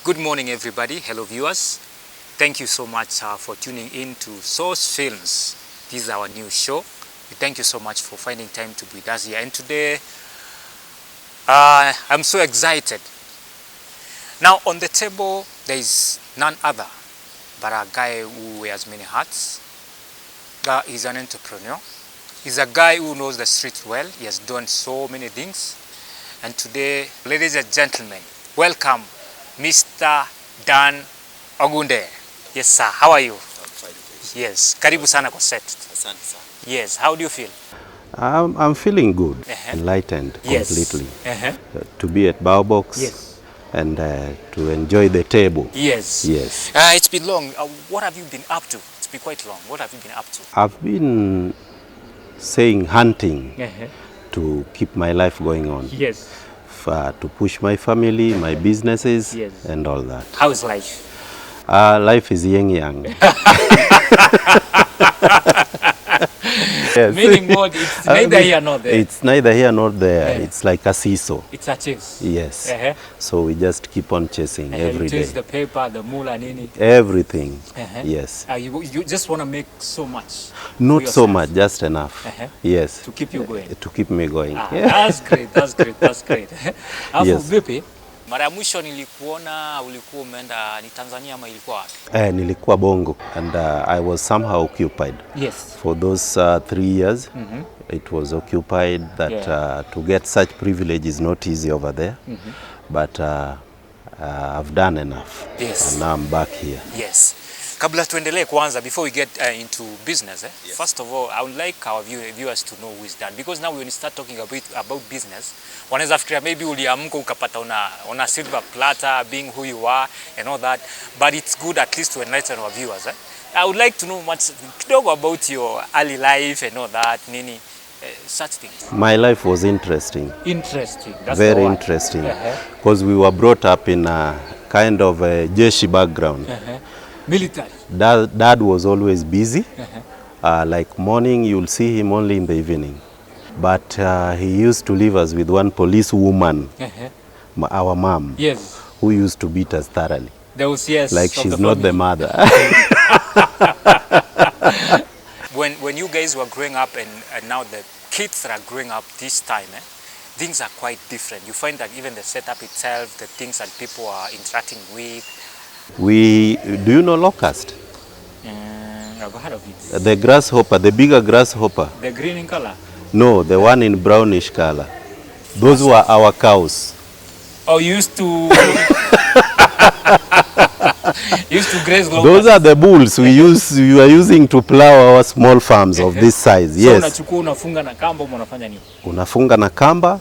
Good morning, everybody. Hello, viewers. Thank you so much for tuning in to Source Films. This is our new show. We thank you so much for finding time to be with us here. And today, I'm so excited. Now, on the table, there is none other but a guy who wears many hats. He's an entrepreneur. He's a guy who knows the streets well. He has done so many things. And today, ladies and gentlemen, welcome Mr. Dan Ogunde. Yes, sir. How are you? I'm fine. Yes. Karibu sana kwa set. Asante sana. Yes. How do you feel? I'm feeling good, enlightened completely. To be at Baobox and to enjoy the table. Yes. Yes. It's been long. What have you been up to? It's been quite long. What have you been up to? I've been saying hunting to keep my life going on. Yes. To push my family, my businesses, and all that. How is life? Life is yang. Yes. Meaning more, it's neither here nor there. It's neither here nor there. It's like a seesaw. It's a chase. Yes. So we just keep on chasing every day. You chase the paper, the mula, nini. Everything. Yes. You just want to make so much? Not so much, just enough. Yes. To keep you going? To keep me going. That's great, that's great, that's great. Yes. Vipi? Mara ya mwisho nilikuona ulikuwa umeenda ni Tanzania ama ilikuwa wapi? Nilikuwa Bongo and I was somehow occupied. Yes. For those 3 years, it was occupied that to get such privilege is not easy over there. But I've done enough. Yes. And now I'm back here. Yes. Kabla tuendelee kwanza, before we get into business, first of all, I would like our viewers to know who is Dan. Because now when you start talking about business, wanaweza fikiria maybe uliamka ukapata una silver platter, being who you are and all that. But it's good at least to enlighten our viewers. I would like to know much kidogo about your early life and all that, nini, such things. My life was interesting. Interesting. That's very interesting. Because we were brought up in a kind of a Jeshi background. Military. Dad was always busy. Like morning, you'll see him only in the evening. But he used to leave us with one police woman, our mom, who used to beat us thoroughly. Like she's not the mother. When you guys were growing up and now the kids that are growing up this time, things are quite different. You find that even the setup itself, the things that people are interacting with. Do you know locust? I've heard of it. The grasshopper, the bigger grasshopper. The green in color? No, the one in brownish color. Those were our cows. Oh, you used to graze locust? Those are the bulls we are using to plow our small farms of this size. Yes. So unachukua unafunga na kamba ama unafanya nini? Unafunga na kamba.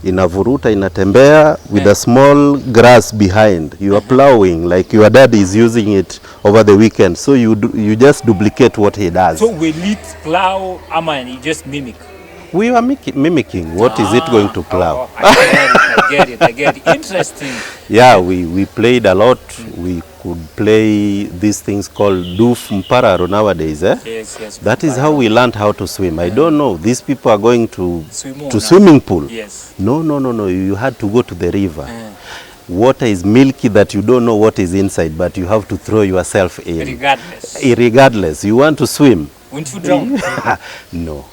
Inavuruta, inatembea with a small grass behind. You are plowing like your dad is using it over the weekend. So you just duplicate what he does. So will it plow ama you just mimic? We are mimicking. What is it going to plow? I get it. Interesting. Yeah, we played a lot. We could play these things called doof mpararo nowadays. Yes. That is how we learned how to swim. I don't know. These people are going to swimming pool. Yes. No. You had to go to the river. Water is milky that you don't know what is inside, but you have to throw yourself in. Regardless. You want to swim. Won't you drown? No.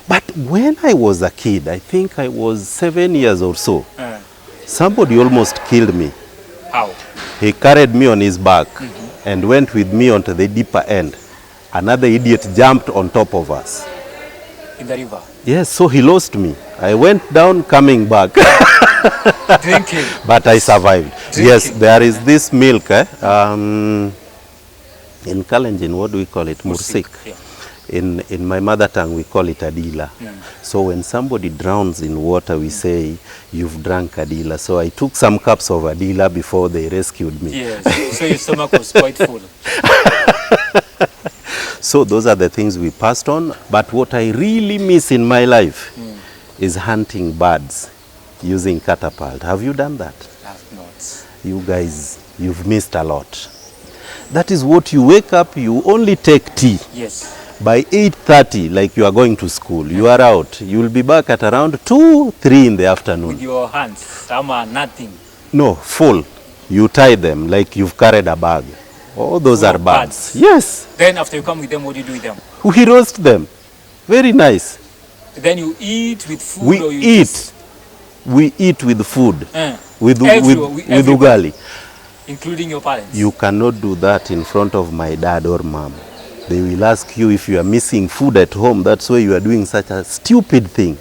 But when I was a kid, I think I was 7 years or so, somebody almost killed me. How? He carried me on his back and went with me onto the deeper end. Another idiot jumped on top of us. In the river? Yes, so he lost me. I went down, coming back. Drinking? But I survived. Drinking. Yes, there is this milk. In Kalenjin, what do we call it? Mursik. Yeah. In my mother tongue, we call it adila. So when somebody drowns in water, we say, you've drunk adila. So I took some cups of adila before they rescued me. Yes, so your stomach was quite full. So those are the things we passed on. But what I really miss in my life is hunting birds using catapult. Have you done that? I have not. You guys, you've missed a lot. That is what you wake up, you only take tea. Yes. By 8:30, like you are going to school, you are out. You will be back at around 2, 3 in the afternoon. With your hands, nothing. No, full. You tie them like you've carried a bag. All those are birds. Yes. Then after you come with them, what do you do with them? We roast them. Very nice. Then you eat with food We or you eat. Just... We eat with food. With Everyone. ugali. Including your parents? You cannot do that in front of my dad or mom. They will ask you if you are missing food at home. That's why you are doing such a stupid thing.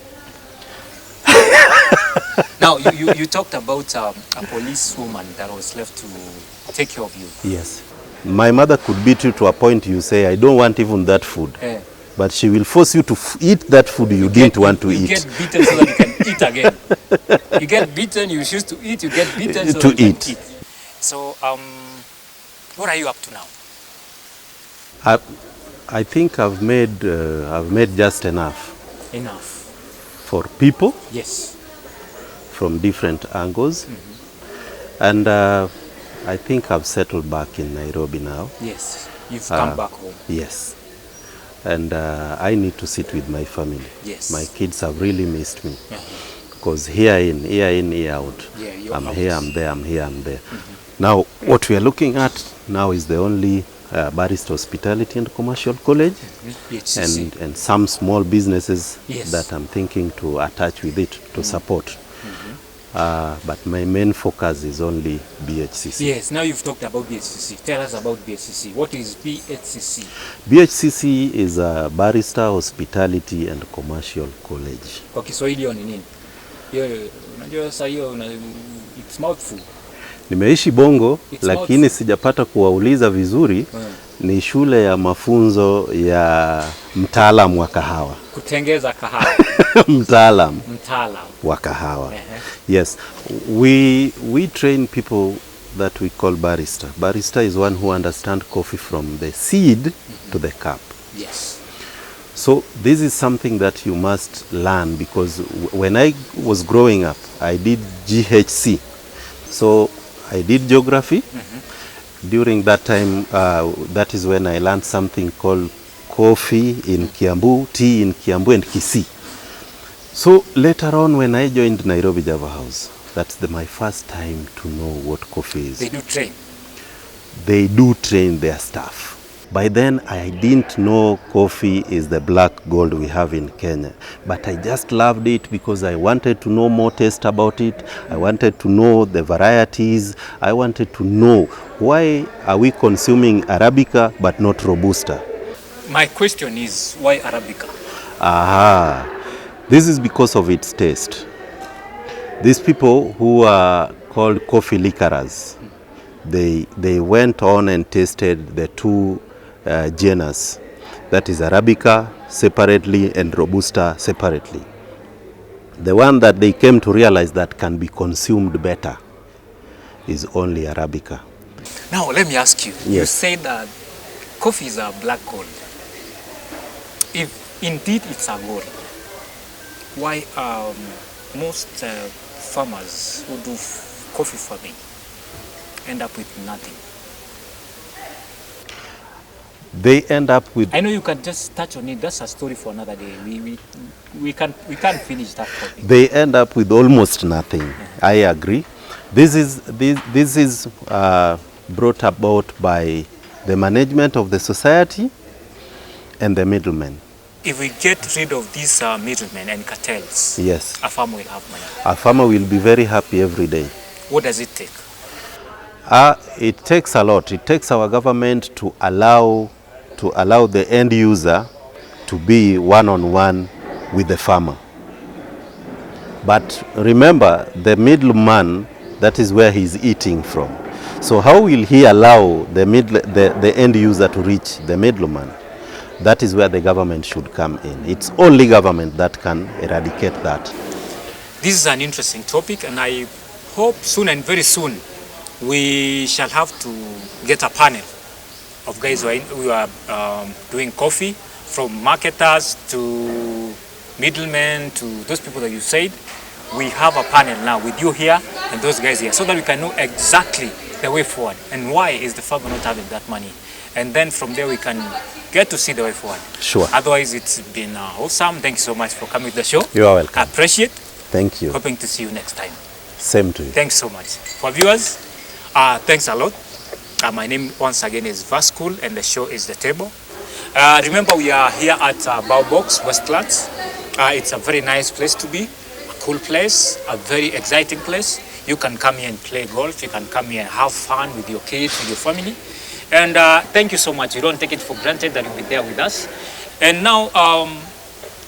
Now, you talked about a policewoman that was left to take care of you. Yes. My mother could beat you to a point you say, I don't want even that food. But she will force you to eat that food you didn't want to eat. You get beaten so that you can eat again. You get beaten, you choose to eat, you get beaten so that you can eat. So, what are you up to now? I think I've made just enough. Enough. For people. Yes. From different angles. And I think I've settled back in Nairobi now. Yes. You've come back home. Yes. And I need to sit with my family. Yes. My kids have really missed me. Because here in, here out. Yeah, I'm here, I'm there, I'm here, I'm there. Now, what we are looking at now is the only Barrister Hospitality and Commercial College, and some small businesses that I'm thinking to attach with it to support. But my main focus is only BHCC. Yes, now you've talked about BHCC. Tell us about BHCC. What is BHCC? BHCC is a Barrister Hospitality and Commercial College. Kwa Kiswahili ni nini? Unajua sasa hiyo it's mouthful. Nimeishi Bongo, lakini sijapata kuwauliza vizuri. Ni shule ya mafunzo ya mtaalamu wa kahawa. Kutengeza kahawa. Mtaalamu wa kahawa. Yes, we train people that we call barrister. Barrister is one who understands coffee from the seed to the cup. Yes. So this is something that you must learn, because when I was growing up, I did GHC. So I did geography. During that time, that is when I learned something called coffee in Kiambu, tea in Kiambu and Kisii. So later on, when I joined Nairobi Java House, that's my first time to know what coffee is. They do train? They do train their staff. By then, I didn't know coffee is the black gold we have in Kenya. But I just loved it because I wanted to know more taste about it. I wanted to know the varieties. I wanted to know why are we consuming Arabica but not Robusta. My question is, why Arabica? This is because of its taste. These people who are called coffee liquorers, they went on and tasted the two genus, that is Arabica separately and Robusta separately. The one that they came to realize that can be consumed better is only Arabica. Now let me ask you, yes. You said that coffee is a black gold. If indeed it's a gold, why most farmers who do coffee farming end up with nothing? They end up with... I know you can just touch on it. That's a story for another day. We can't finish that topic. They end up with almost nothing. I agree. This is brought about by the management of the society and the middlemen. If we get rid of these middlemen and cartels, yes, a farmer will have money. A farmer will be very happy every day. What does it take? It takes a lot. It takes our government to allow the end user to be one-on-one with the farmer. But remember, the middleman, that is where he's eating from. So how will he allow the end user to reach the middleman? That is where the government should come in. It's only government that can eradicate that. This is an interesting topic, and I hope soon and very soon we shall have to get a panel of guys who are doing coffee, from marketers to middlemen to those people that you said. We have a panel now with you here and those guys here, so that we can know exactly the way forward and why is the farmer not having that money. And then from there we can get to see the way forward. Sure. Otherwise, it's been awesome. Thank you so much for coming to the show. You are welcome. I appreciate. Thank you. Hoping to see you next time. Same to you. Thanks so much. For viewers, Thanks a lot. My name once again is Vascool and the show is The Table. Remember, we are here at Baobox, Westlands. It's a very nice place to be, a cool place, a very exciting place. You can come here and play golf. You can come here and have fun with your kids, with your family. And thank you so much. We don't take it for granted that you'll be there with us. And now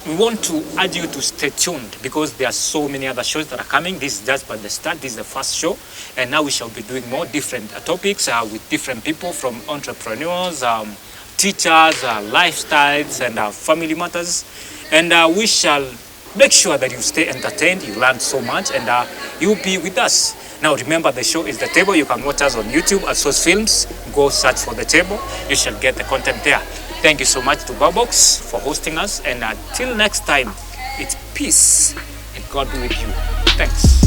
we want to urge you to stay tuned because there are so many other shows that are coming. This is just but the start. This is the first show. And now we shall be doing more different topics with different people, from entrepreneurs, teachers, lifestyles, and family matters. And we shall make sure that you stay entertained, you learn so much, and you'll be with us. Now remember, the show is The Table. You can watch us on YouTube at Source Films. Go search for The Table. You shall get the content there. Thank you so much to Baobox for hosting us. And until next time, it's peace and God be with you. Thanks.